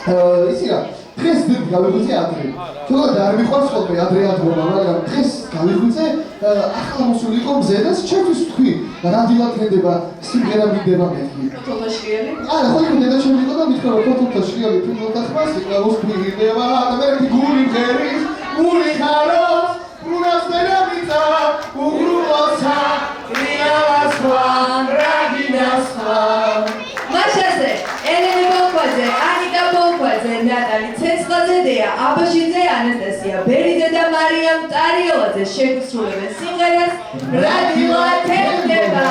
იცი რა, დღეს გავიღვიძე ადრე. თქო არ მიყვარს ხოლმე ადრე ადგომა, მაგრამ დღეს გავიღვიძე ახლა მოსული იყო მზედას, ჩემთვის თქვი, რა დილად ხედება, სიმღერა მინდება მეთქი. თოთოშიელი? არა, ხო იყო დედა ჩემი იყო და მითქვა რომ თოთოშიელი ფილმთა ხმას იკლავს გვიგდება და მე გული მღერის, გული ხარობს, გულას მერამიცა, უგრუვოცა, რიალასვა, რაგინასვა. მაშაზე, ელენე ბოლქვაძე, ანიკა ბოლქვაძე, ნატალი ცეცხლაძე, აბაშიძე, ანასტასია ბერიძე და მარიამ ტარიელაძე შეგვისრულებენ სიმღერას რა დილად ხედება.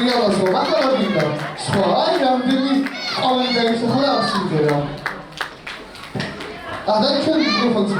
რიალასო, მაგალითად, სხვა აი რამდენი ყოველი დაისახლა ამ სიმღერა. და ჩვენ მიკროფონს